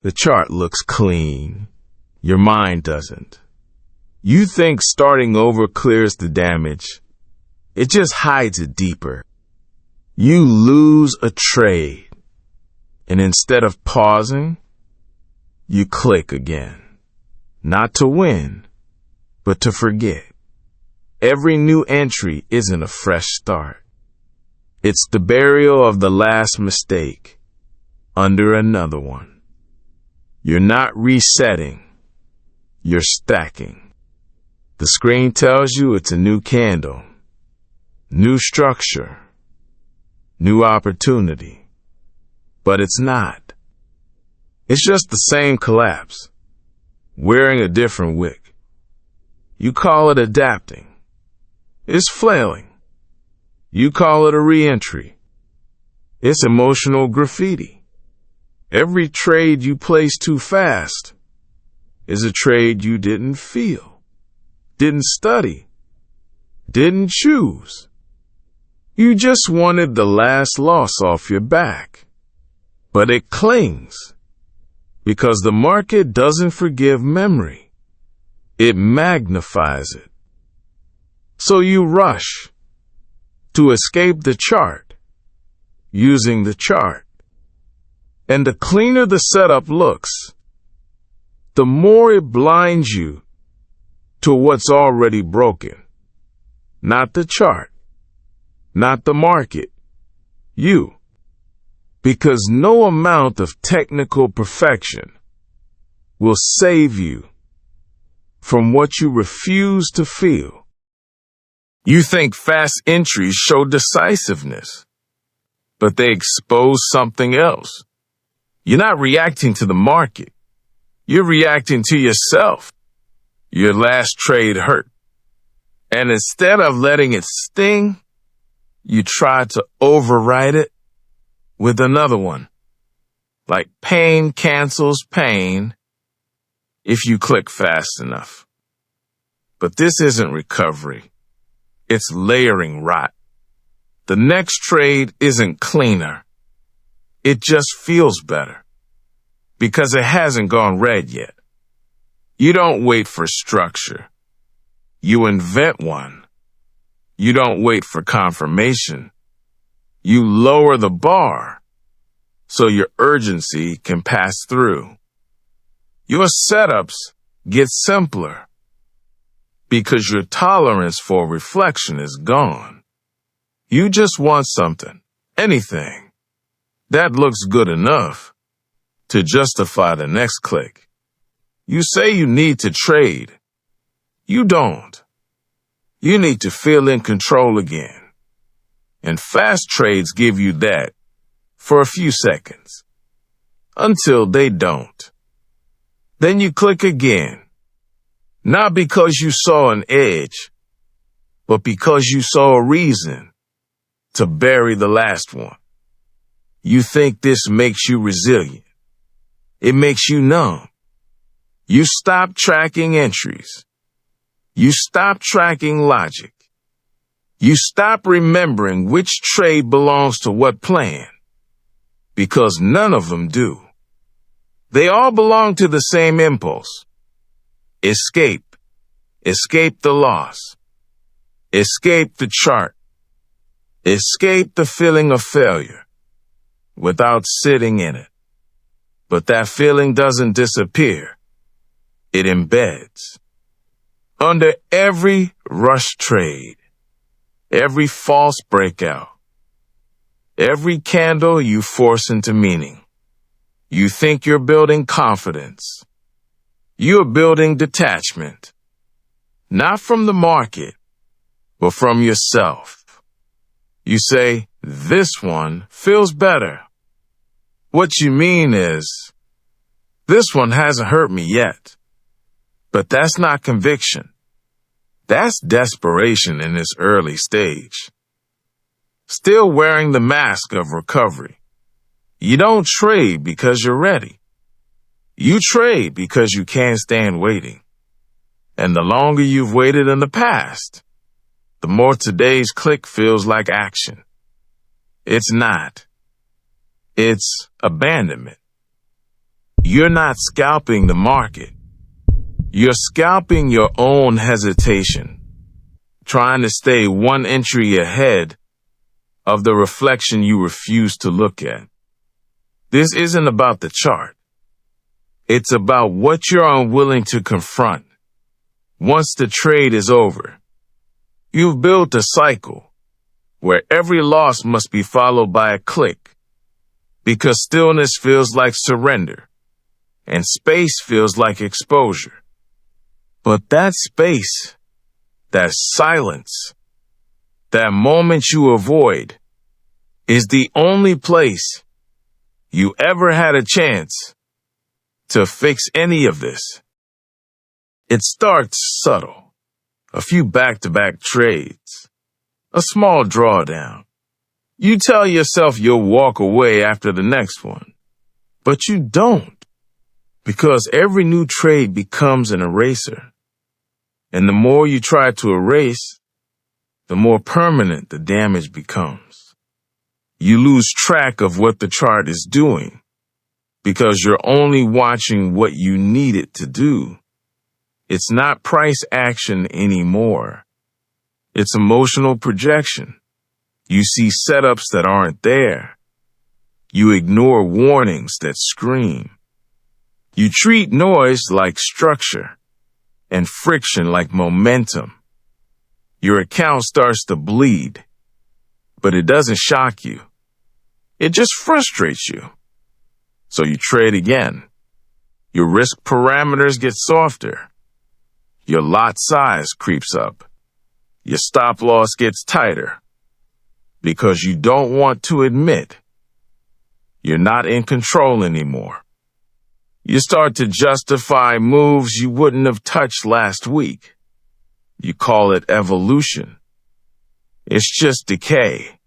The chart looks clean. Your mind doesn't. You think starting over clears the damage. It just hides it deeper. You lose a trade, and instead of pausing, you click again. Not to win, but to forget. Every new entry isn't a fresh start. It's the burial of the last mistake under another one. You're not resetting. You're stacking. The screen tells you it's a new candle, new structure, new opportunity. But it's not. It's just the same collapse, wearing a different wig. You call it adapting. It's flailing. You call it a re-entry. It's emotional graffiti. Every trade you place too fast is a trade you didn't feel, didn't study, didn't choose. You just wanted the last loss off your back. But it clings because the market doesn't forgive memory. It magnifies it. So you rush to escape the chart using the chart. And the cleaner the setup looks, the more it blinds you to what's already broken. Not the chart, not the market, you. Because no amount of technical perfection will save you from what you refuse to feel. You think fast entries show decisiveness, but they expose something else. You're not reacting to the market. You're reacting to yourself. Your last trade hurt. And instead of letting it sting, you try to override it with another one. Like pain cancels pain if you click fast enough. But this isn't recovery. It's layering rot. The next trade isn't cleaner. It just feels better because it hasn't gone red yet. You don't wait for structure. You invent one. You don't wait for confirmation. You lower the bar so your urgency can pass through. Your setups get simpler because your tolerance for reflection is gone. You just want something, anything, that looks good enough to justify the next click. You say you need to trade. You don't. You need to feel in control again. And fast trades give you that for a few seconds, until they don't. Then you click again, not because you saw an edge, but because you saw a reason to bury the last one. You think this makes you resilient. It makes you numb. You stop tracking entries. You stop tracking logic. You stop remembering which trade belongs to what plan, because none of them do. They all belong to the same impulse. Escape. Escape the loss. Escape the chart. Escape the feeling of failure without sitting in it. But that feeling doesn't disappear. It embeds. Under every rush trade, every false breakout, every candle you force into meaning, you think you're building confidence. You're building detachment, not from the market, but from yourself. You say, this one feels better. What you mean is, this one hasn't hurt me yet. But that's not conviction. That's desperation in its early stage. Still wearing the mask of recovery. You don't trade because you're ready. You trade because you can't stand waiting. And the longer you've waited in the past, the more today's click feels like action. It's not. It's abandonment. You're not scalping the market. You're scalping your own hesitation, trying to stay one entry ahead of the reflection you refuse to look at. This isn't about the chart. It's about what you're unwilling to confront. Once the trade is over, you've built a cycle where every loss must be followed by a click, because stillness feels like surrender and space feels like exposure. But that space, that silence, that moment you avoid, is the only place you ever had a chance to fix any of this. It starts subtle. A few back-to-back trades, a small drawdown. You tell yourself you'll walk away after the next one, but you don't, because every new trade becomes an eraser. And the more you try to erase, the more permanent the damage becomes. You lose track of what the chart is doing because you're only watching what you need it to do. It's not price action anymore. It's emotional projection. You see setups that aren't there. You ignore warnings that scream. You treat noise like structure and friction like momentum. Your account starts to bleed, but it doesn't shock you. It just frustrates you. So you trade again. Your risk parameters get softer. Your lot size creeps up. Your stop loss gets tighter because you don't want to admit you're not in control anymore. You start to justify moves you wouldn't have touched last week. You call it evolution. It's just decay.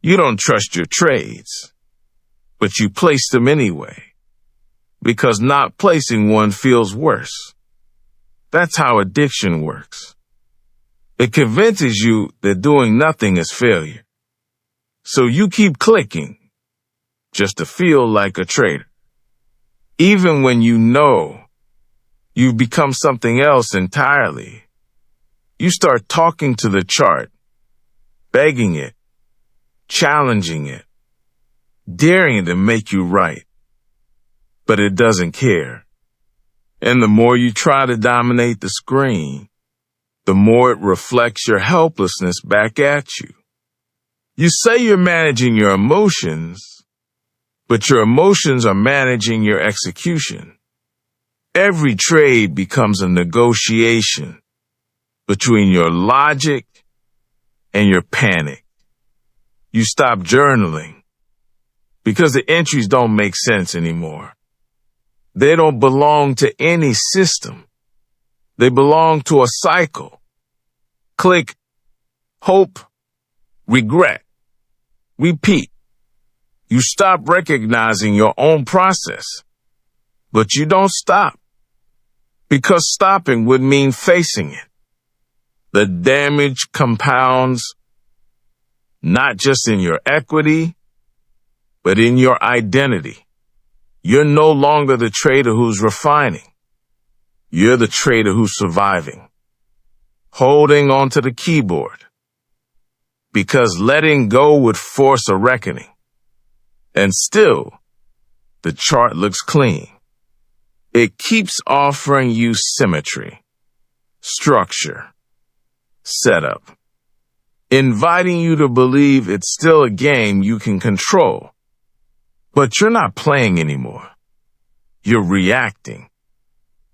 You don't trust your trades, but you place them anyway, because not placing one feels worse. That's how addiction works. It convinces you that doing nothing is failure. So you keep clicking just to feel like a trader. Even when you know you've become something else entirely, you start talking to the chart, begging it, challenging it, daring it to make you right. But it doesn't care. And the more you try to dominate the screen, the more it reflects your helplessness back at you. You say you're managing your emotions, but your emotions are managing your execution. Every trade becomes a negotiation between your logic and your panic. You stop journaling because the entries don't make sense anymore. They don't belong to any system. They belong to a cycle. Click, hope, regret, repeat. You stop recognizing your own process, but you don't stop, because stopping would mean facing it. The damage compounds, not just in your equity, but in your identity. You're no longer the trader who's refining. You're the trader who's surviving, holding onto the keyboard, because letting go would force a reckoning. And still, the chart looks clean. It keeps offering you symmetry, structure, setup, inviting you to believe it's still a game you can control. But you're not playing anymore. You're reacting.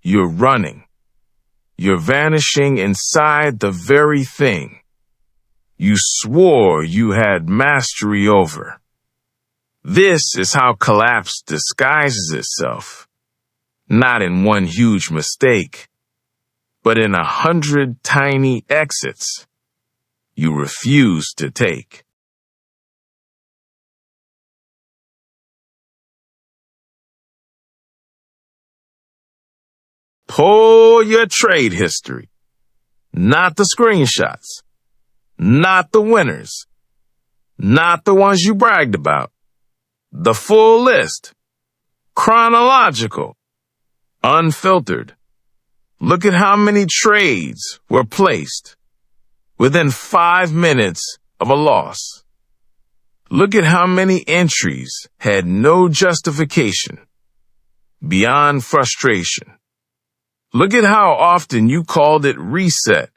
You're running. You're vanishing inside the very thing you swore you had mastery over. This is how collapse disguises itself, not in one huge mistake, but in 100 tiny exits you refuse to take. Pull your trade history, not the screenshots, not the winners, not the ones you bragged about. The full list. chronological, unfiltered. Look at how many trades were placed within 5 minutes of a loss. Look at how many entries had no justification beyond frustration. Look at how often you called it reset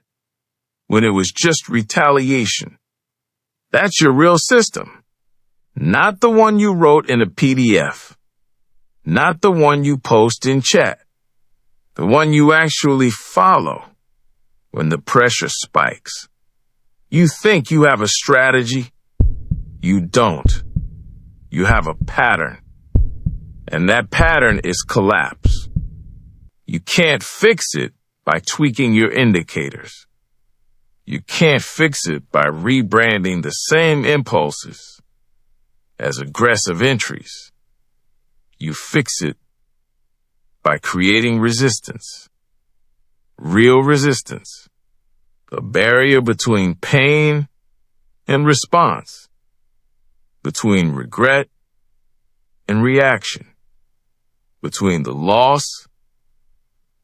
when it was just retaliation. That's your real system, not the one you wrote in a PDF, not the one you post in chat, the one you actually follow when the pressure spikes. You think you have a strategy? You don't. You have a pattern, and that pattern is collapse. You can't fix it by tweaking your indicators. You can't fix it by rebranding the same impulses as aggressive entries. You fix it by creating resistance, real resistance, a barrier between pain and response, between regret and reaction, between the loss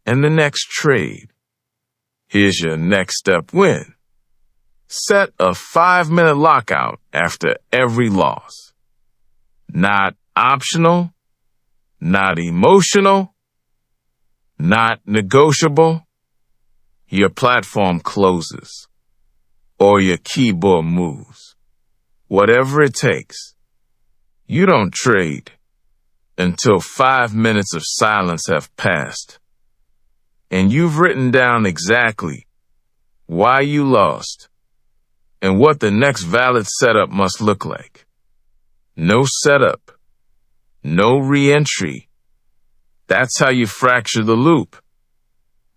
and the next trade. Here's your next step win. Set a 5-minute lockout after every loss. Not optional, not emotional, not negotiable. Your platform closes or your keyboard moves. Whatever it takes. You don't trade until 5 minutes of silence have passed, and you've written down exactly why you lost and what the next valid setup must look like. No setup, no re-entry. That's how you fracture the loop.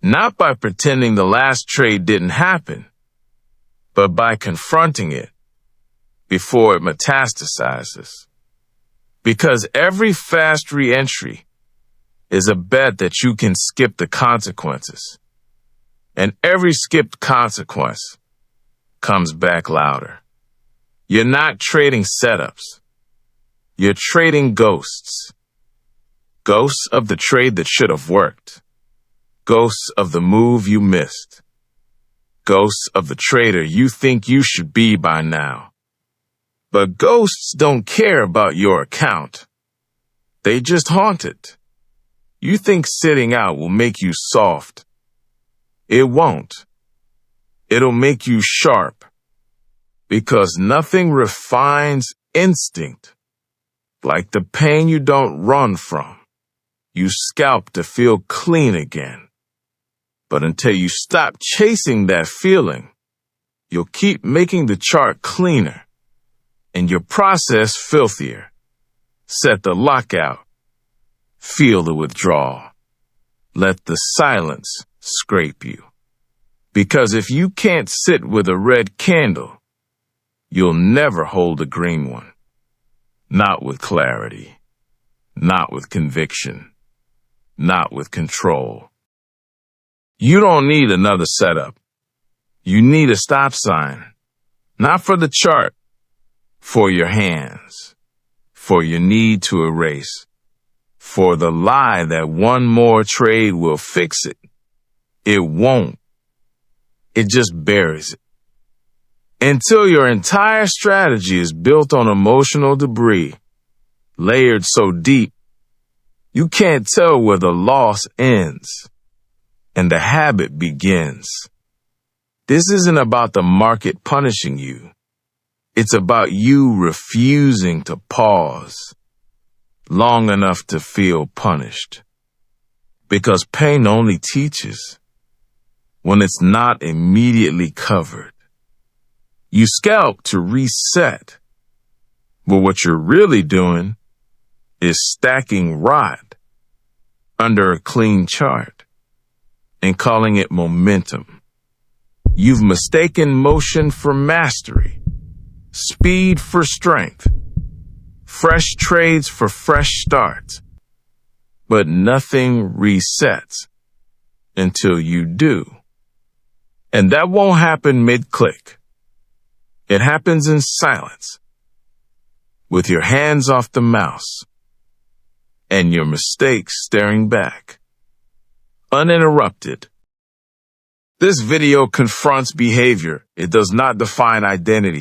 Not by pretending the last trade didn't happen, but by confronting it before it metastasizes. Because every fast re-entry is a bet that you can skip the consequences. And every skipped consequence comes back louder. You're not trading setups. You're trading ghosts. Ghosts of the trade that should have worked. Ghosts of the move you missed. Ghosts of the trader you think you should be by now. But ghosts don't care about your account. They just haunt it. You think sitting out will make you soft. It won't. It'll make you sharp. Because nothing refines instinct like the pain you don't run from. You scalp to feel clean again. But until you stop chasing that feeling, you'll keep making the chart cleaner and your process filthier. Set the lockout. Feel the withdrawal. Let the silence scrape you. Because if you can't sit with a red candle, you'll never hold a green one. Not with clarity. Not with conviction. Not with control. You don't need another setup. You need a stop sign. Not for the chart. For your hands. For your need to erase. For the lie that one more trade will fix it. It won't. It just buries it. Until your entire strategy is built on emotional debris, layered so deep, you can't tell where the loss ends and the habit begins. This isn't about the market punishing you. It's about you refusing to pause long enough to feel punished. Because pain only teaches when it's not immediately covered. You scalp to reset, but what you're really doing is stacking rot under a clean chart and calling it momentum. You've mistaken motion for mastery, speed for strength, fresh trades for fresh starts, but nothing resets until you do. And that won't happen mid-click. It happens in silence, with your hands off the mouse, and your mistakes staring back. Uninterrupted. This video confronts behavior. It does not define identity.